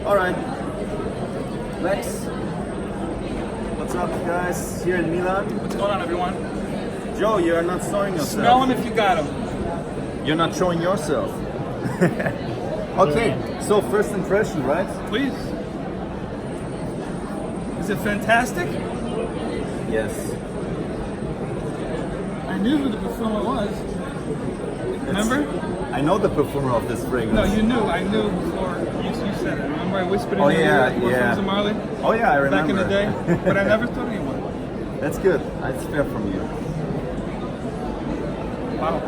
All right. Lex. What's up, guys? Here in Milan. What's going on, everyone? Joe, you're not showing yourself. Smell them if you got them. You're not showing yourself. Okay, so first impression, right? Please. Is it fantastic? Yes. I knew who the perfumer was. Remember? I know the perfumer of this fragrance. No, you knew. I knew before you said it. Remember I whispered in Oh, your yeah, ear yeah. from Marley? Oh yeah, I remember. Back in the day. But I never told anyone. That's good. That's fair from you. Wow.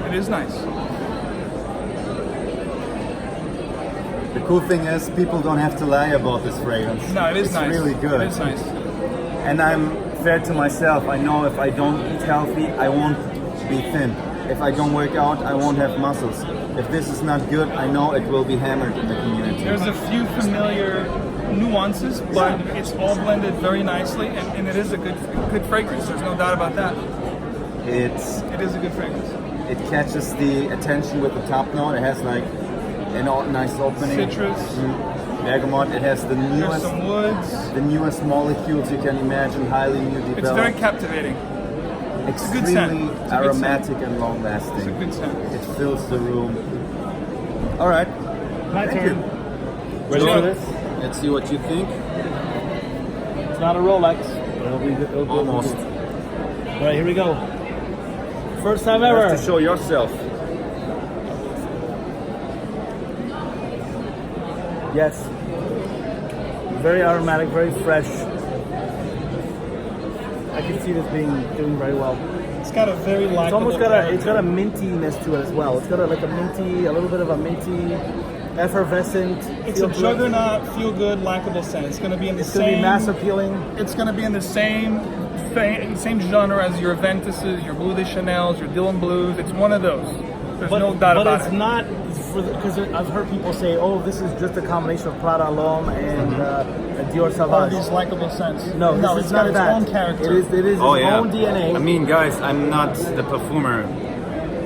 It is nice. The cool thing is, people don't have to lie about this fragrance. No, it is it's nice. It's really good. It is nice. And I'm fair to myself. I know if I don't eat healthy, I won't be thin. If I don't work out, I won't have muscles. If this is not good, I know it will be hammered in the community. There's a few familiar nuances, but it's all blended very nicely, and it is a good fragrance. There's no doubt about that. It is a good fragrance. It catches the attention with the top note. It has like a nice opening. Citrus. Bergamot. It has the There's some woods. molecules you can imagine, highly new developed. It's very captivating. Extremely aromatic and long lasting. It's a good scent. It fills the room. All right. My Thank turn. you. Ready for this? Let's see what you think. It's not a Rolex. It'll be Almost. All right, here we go. First time You ever. have to show yourself. Yes. Very aromatic, very fresh. I can see this doing very well. It's got a very It's likable almost got character. a mintiness to it as well. It's got a little bit of a minty, effervescent. It's a juggernaut, feel good, likable scent. It's going to be in the It's gonna be mass appealing. It's going to be in the same genre as your Aventuses, your Bleu de Chanels, your Dylan Blues. It's one of those. There's no doubt about it. But it's not, because I've heard people say, oh, this is just a combination of Prada L'Homme and Dior All Sauvage. these likable scents. No, it's got its own character. It is its own DNA. I mean, guys, I'm not the perfumer.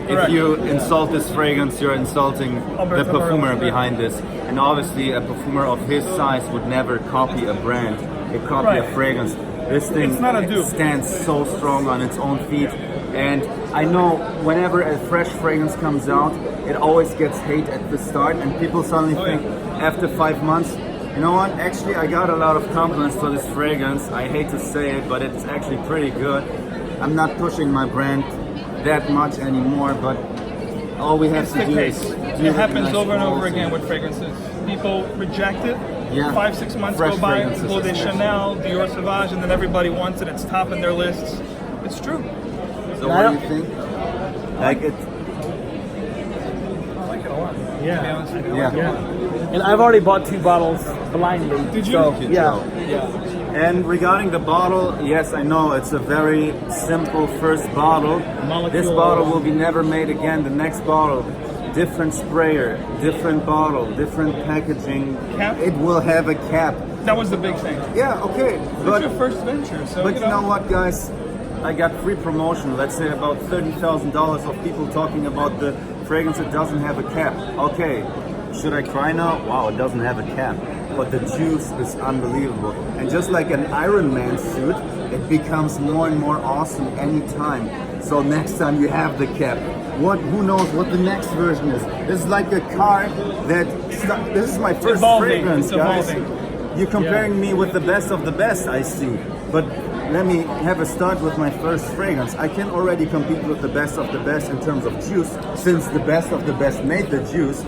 Correct. If you insult this fragrance, you're insulting the perfumer behind this. And obviously, a perfumer of his size would never copy a brand, copy a fragrance. This thing It's not a dupe. stands so strong on its own feet. And I know whenever a fresh fragrance comes out, it always gets hate at the start, and people suddenly think after 5 months, you know what, actually I got a lot of compliments for this fragrance. I hate to say it, but it's actually pretty good. I'm not pushing my brand that much anymore, but all we have It's to the do case. is It happens over and over again with fragrances. People reject it. Yeah. 5-6 months Fresh go by, fragrances Bleu de especially. Chanel, Dior Sauvage, and then everybody wants it. It's top in their lists. It's true. So what do you think? Like it? I like it a lot. To be Yeah. honest with you. Yeah. And I've already bought 2 bottles blindly. Did you? So, Good yeah. job. And regarding the bottle, yes, I know it's a very simple first bottle. This bottle will be never made again. The next bottle, different sprayer, different bottle, different packaging. Cap? It will have a cap. That was the big thing. Yeah, okay, It's but your first venture, so you know what, guys? I got free promotion. Let's say about $30,000 of people talking about the fragrance that doesn't have a cap. Okay, should I cry now? Wow, it doesn't have a cap. But the juice is unbelievable. And just like an Iron Man suit, it becomes more and more awesome anytime. So next time you have the cap, who knows what the next version is? This is like a car this is my first fragrance, It's guys. evolving. You're comparing me with the best of the best, I see. But let me have a start with my first fragrance. I can already compete with the best of the best in terms of juice, since the best of the best made the juice.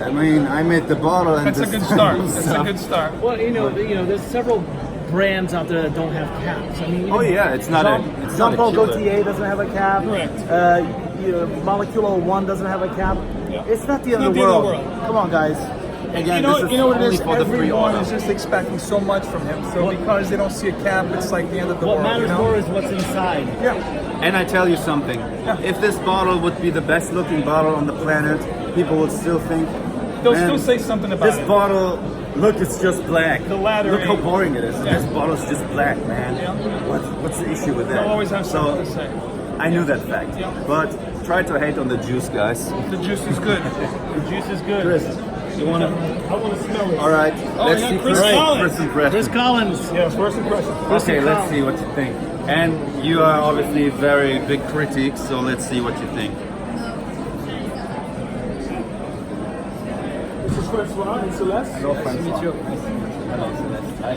I mean, I made the bottle, and That's a good start. That's a good start. Well, there's several brands out there that don't have caps. I mean, Oh yeah, it's not a Jean-Paul killer. Gaultier doesn't have a cap. Correct. Molecular One doesn't have a cap. Yeah. It's not the end of Not the the end of world. the world. Come on, guys. Again, You this know what it only is? for the Everyone pre-order. is just expecting so much from him. So because they don't see a cap, it's like the end of the What world. matters you know? more is what's inside. Yeah. And I tell you something, if this bottle would be the best looking bottle on the planet, people would still think, They'll man, still say something about this it. bottle, look, it's just black. The latter Look how ain't. boring it is. Yeah. This bottle's just black, man. Yeah. What's the issue with that? They'll always have something to So, say. I knew that fact. Yeah. But try to hate on the juice, guys. The juice is good. The juice is good. Chris, You wanna? I want to smell it. All right. Let's yeah, see Chris first, Collins. first impression. Chris Collins. Yeah, first impression. Okay, let's see what you think. And you are obviously a very big critic, so let's see what you think. This is Francois and Celeste. Hello, Francois. Hello, Celeste. Hi.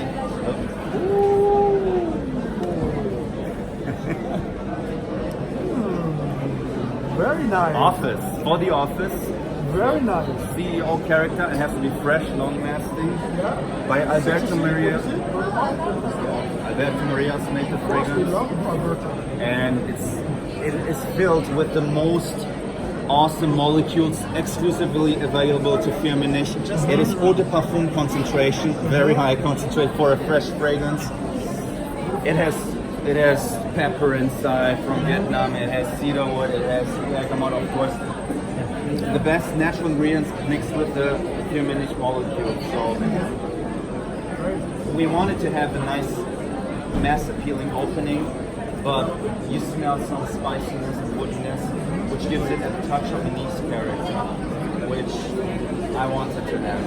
Very nice. Office. For the office. Very nice. CEO character. It has to be fresh, long-lasting. Yeah. By Alberto Maria. Alberto Maria's made the We fragrance. love Alberto. And it is filled with the most awesome molecules exclusively available to Firmenich. It is eau de parfum concentration, very high concentrate for a fresh fragrance. It has pepper inside from Vietnam. It has cedarwood. It has bergamot, of course. The best natural ingredients mixed with the Firmenich molecule. So we wanted to have a nice mass appealing opening, but you smell some spiciness and woodiness, which gives it a touch of a niche character, which I wanted to have.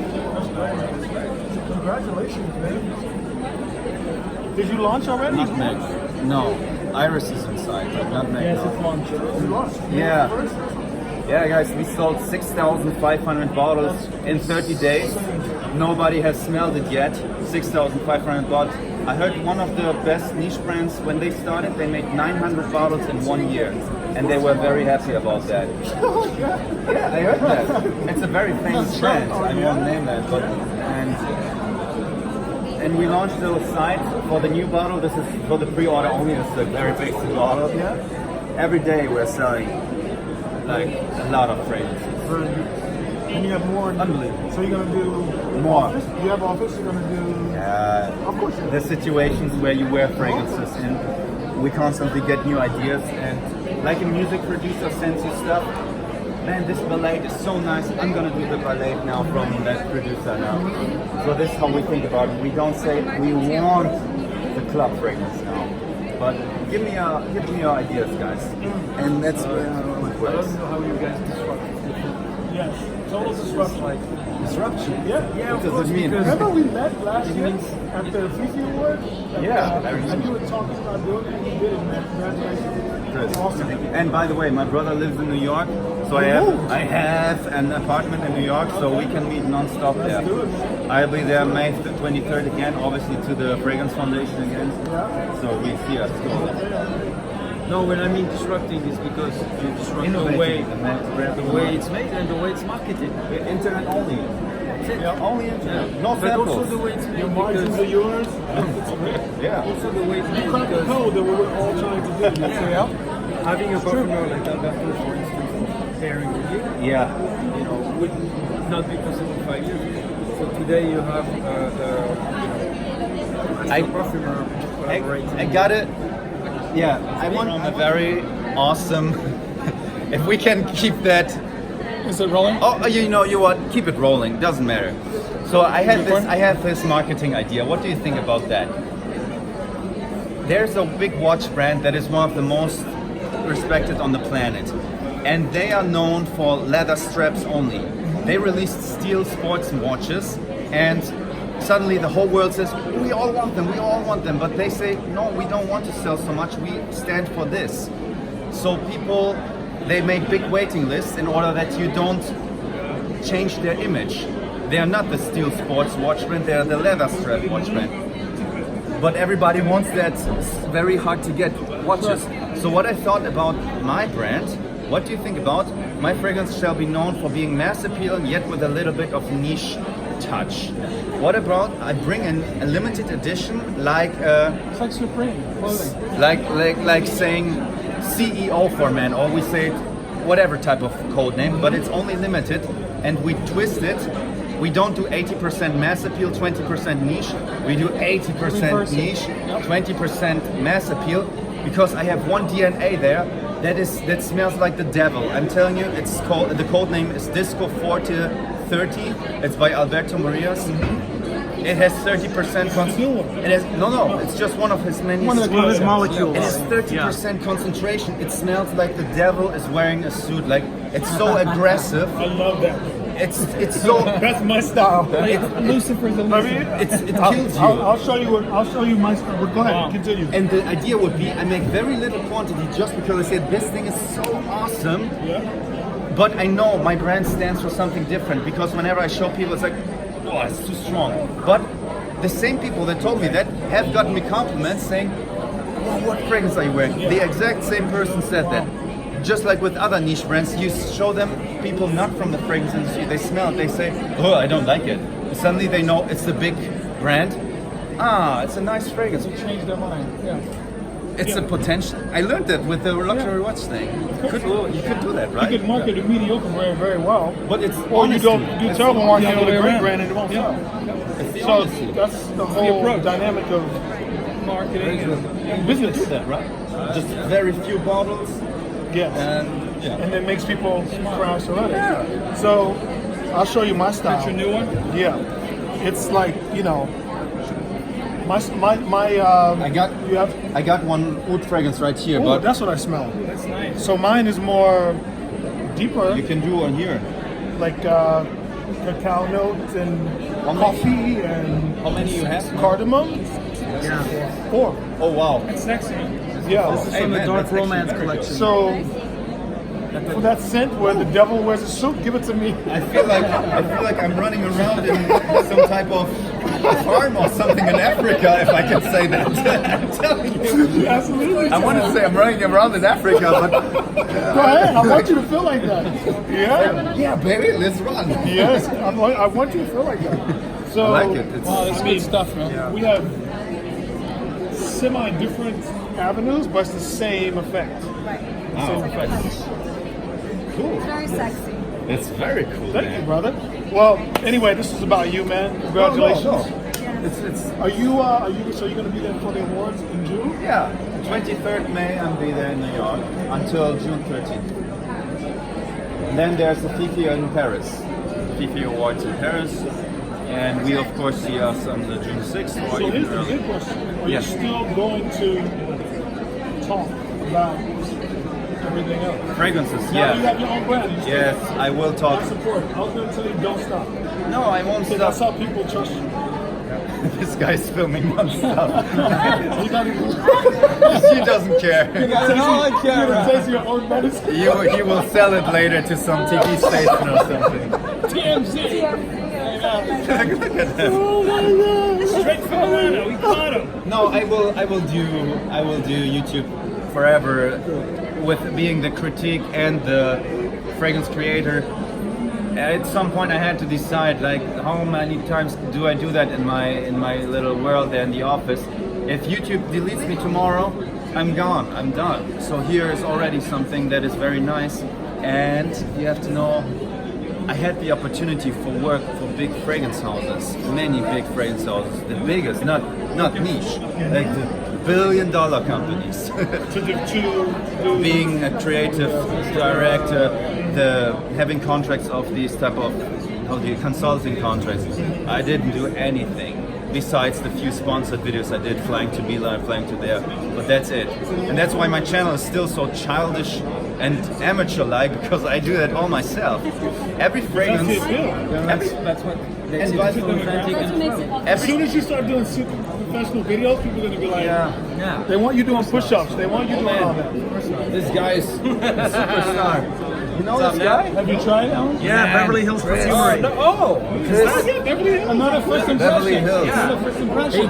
Congratulations, man. Did you launch already? Nutmeg. No. Iris is inside, but nutmeg. Yes, no. it's launched. You launched. Yeah. Yeah, guys, we sold 6,500 bottles in 30 days. Nobody has smelled it yet. 6,500 bottles. I heard one of the best niche brands, when they started, they made 900 bottles in 1 year. And they were very happy about that. Yeah, I heard that. It's a very famous brand. I won't name that, but and we launched a little site for the new bottle. This is for the pre-order only. It's a very basic bottle. Yeah. Every day we're selling like a lot of fragrances. And you have more. Unbelievable. So you're gonna do More. Office? You have office. You're gonna do. Of course. The situations where you wear fragrances and we constantly get new ideas, and like a music producer sends you stuff, man, this ballet is so nice, I'm gonna do the ballet now from that producer now. So this is how we think about it. We don't say we want the club fragrance now, but give me your ideas, guys. And that's where it I works. don't know how you guys disrupt it. Yes. Total disruption. Disruption. Yeah. What does it mean? Remember we met last year at the Fifi Award? Yeah, I And remember. you were talking about doing it, and you did it, man. Congratulations. Awesome. And by the way, my brother lives in New York, so I have an apartment in New York, so we can meet non-stop there. do it, man. I'll be there May 23rd again, obviously to the Fragrance Foundation again. So we see us go there. No, when I mean disrupting, it's because you disrupt the Innovating way it's it's made and the way it's marketed. internet only. Only internet. No But also samples. the way it's made Your margins because are yours. Yeah. also the way it's made Crack the because code that we were all trying to do. Yeah. having a parfumer like Alberto, for instance, pairing with you, Yeah. you know, would not be possible 5 years ago. So today you have I- a parfumer collaborating. I got it. Yeah, I want a very awesome. If we can keep that. Is it rolling? Oh, you know what? Keep it rolling. Doesn't matter. So I have this marketing idea. What do you think about that? There's a big watch brand that is one of the most respected on the planet, and they are known for leather straps only. They released steel sports watches, and suddenly the whole world says, we all want them, but they say, no, we don't want to sell so much, we stand for this. So people, they make big waiting lists in order that you don't change their image. They are not the steel sports watch brand, they are the leather strap watch brand. But everybody wants that very hard to get watches. So what I thought about my brand, what do you think about? My fragrance shall be known for being mass appealing, yet with a little bit of niche touch. What about I bring in a limited edition, like It's like Supreme clothing. like saying CEO for men, or we say whatever type of code name, but it's only limited, and we twist it. We don't do 80% mass appeal, 20% niche. We do 80% Reverse it. niche, 20% mass appeal, because I have one DNA there that smells like the devil. I'm telling you, it's called, the code name is Disco Forti 30. It's by Alberto Marias. It has 30% It has no. It's just one of his many. One of his molecules. It has 30% concentration. It smells like the devil is wearing a suit. Like it's so aggressive. I love that. it's so That's my style. Lucifer's a I mean, it kills you. I'll show you. I'll show you my style. But go ahead, continue. And the idea would be I make very little quantity just because I said this thing is so awesome. Yeah. But I know my brand stands for something different because whenever I show people, it's like, oh, it's too strong. But the same people that told me that have gotten me compliments saying, oh, what fragrance are you wearing? The exact same person said that. Just like with other niche brands, you show them people not from the fragrance industry, they smell it, they say, oh, I don't like it. Suddenly they know it's the big brand. Ah, it's a nice fragrance. Change their mind. Yeah. It's a potential. I learned that with the luxury watch thing. You could do that, right? You could market a mediocre brand very well, But it's or you honesty. don't do It's terrible the- marketing other with a way great around. brand and it won't sell. It's the So honesty. that's the whole approach. dynamic of Marketing and business. Do that, right? Just very few bottles, Yes. and And it makes people crash already. So I'll show you my style. That's your new one? Yeah. It's like, you know, my I got you have I got one oud fragrance right here, oh, but that's what I smell. That's nice. So mine is more deeper, you can do one here. like cacao notes and How many- coffee and How many you have? cardamom. Yeah. 4. Oh wow. It's sexy. Yeah. Hey, From the man, Dark that's actually Romance very collection. So for that scent where the devil wears a suit, give it to me. I feel like I'm running around in some type of farm or something in Africa, if I can say that. I'm telling you. Absolutely. I want to say I'm running around in Africa, but Go ahead. I want you to feel like that. Yeah. yeah, baby, let's run. Yes. I want you to feel like that. So I like it. It's, Wow, that's good stuff, man. we have semi-different avenues, but it's the same effect. wow. Cool. Very sexy. It's very cool. Thank man. you, brother. Well, anyway, this is about you, man. Congratulations. No. It's Are you so you're gonna be there for the awards in June? yeah. 23rd May, I'll be there in New York until June 13th. And then there's the Fifi in Paris, Fifi Awards in Paris, and we of course see us on the June 6th or So even here's the earlier. big question. Are Yes. you still going to talk about everything else? Fragrances, Now you yeah. have your own brand. You still Yes, I will talk. I support it. I was gonna tell you don't stop. No, I won't Because that's stop. how people trust you. This guy's filming non-stop. You not even He doesn't care. you're gonna taste your own medicine. He will sell it later to some TV station or something. TMZ. Look at him. Oh my god. Straight from Atlanta. We caught him. No, I will do YouTube forever with being the critique and the fragrance creator. At some point I had to decide like how many times do I do that in my little world there in the office. If YouTube deletes me tomorrow, I'm gone, I'm done. So here is already something that is very nice, and you have to know I had the opportunity for work for big fragrance houses, many big fragrance houses, the biggest, not niche, like the billion-dollar companies. To Being a creative director, having contracts of these type of consulting contracts, I didn't do anything besides the few sponsored videos I did, flying to Milan, flying to there, but that's it. And that's why my channel is still so childish and amateur-like, because I do that all myself. Every fragrance, That's what makes And it by- so authentic. That's what makes it As soon as you start doing super professional videos, people are gonna be like, yeah, Yeah. they want you doing push-ups. They want you doing all that. this guy's a superstar. You know this guy? Have you tried it? Yeah, Beverly Hills Perfumery. Another first impression. Beverly Hills. Another first impression.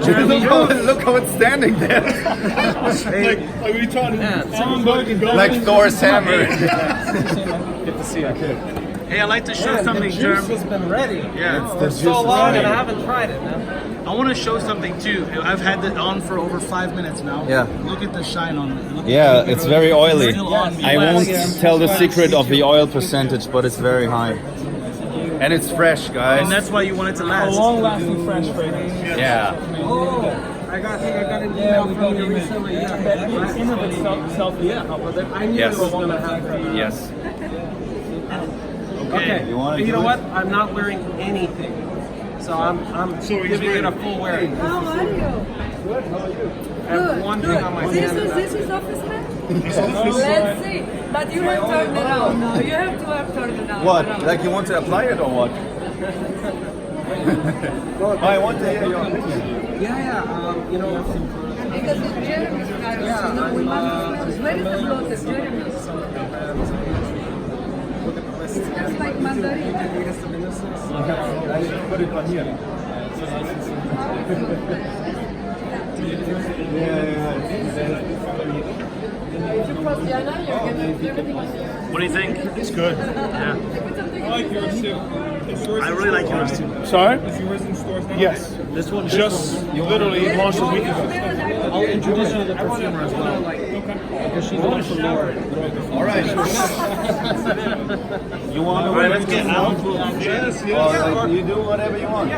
Look how it's standing there. Like we tried to Like Thor's hammer. Get to see it. Hey, I'd like to show something, Jeremy. has been ready. Yeah, For so long, and I have. haven't tried it, man. I want to show something too. I've had it on for over 5 minutes now. Yeah. Look at the shine on it. Look Yeah, at it's very oily. Still on. I won't tell the secret of the oil percentage, but it's very high. And it's fresh, guys. And that's why you want it to A last. long-lasting fresh fragrance. Yeah. I got an email from you recently. That in of itself is a couple. I knew Yes. it was gonna have. Yes. Okay. You wanna You do know it? what? I'm not wearing anything. So I'm giving it a full wear. How are you? Good. How are you? I Good. have one thing on my This hand. is office hat? Let's see. But you have turned it out now. You have to have turned it out. What? Like you want to apply it or what? I want to hear your opinion. Yeah. You know. Because it's Jeremy's virus. Yeah, You know, we I'm, must where is the bloated Jeremy? It smells like mandarin. I put it on here. If you cross Diana, you're gonna everything. What do you think? It's good. Yeah. I like yours too. Is yours I in really like stores yours now? too. Sorry? Is yours in stores now? Yes. This one Just literally launched a week ago. I'll introduce you to the perfumer as well. Because she's one for Laura. All right. You want to All right, let's get Alan. You do whatever you want.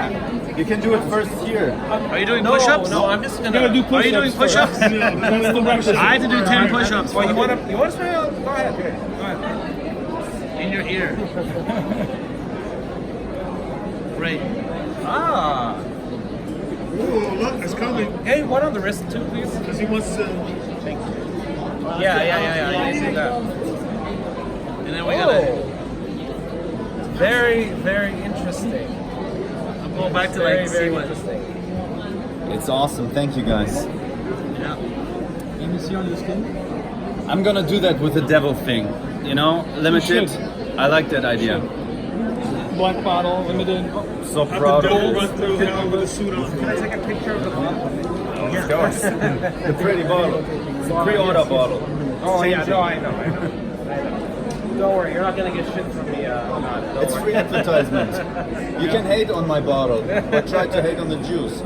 You can do it first here. Are you doing push-ups? No, I'm just I'm gonna do Are you doing push-ups. push-ups? That's the breakfast. I had to do 10 push-ups. Well, you want to spray? Go ahead. Go ahead. In your ear. Great. Ah. Ooh, look, it's coming. Hey, one on the wrist too, please. Because he wants to. Yeah. You see that? And then we gotta. Very, very interesting. I'm going back to Very, like see very what. interesting. It's awesome. Thank you guys. Yeah. Any see on your skin? I'm gonna do that with the devil thing. You know, limited. I like that idea. Black bottle, limited. So proud of Double it. run through him with a suit on. Can I take a picture of the bottle? Of course. The pretty bottle. It's a pre-order bottle. Oh yeah, no, I know. Don't worry, you're not gonna get shit from me. It's free advertisement. You can hate on my bottle, but try to hate on the juice.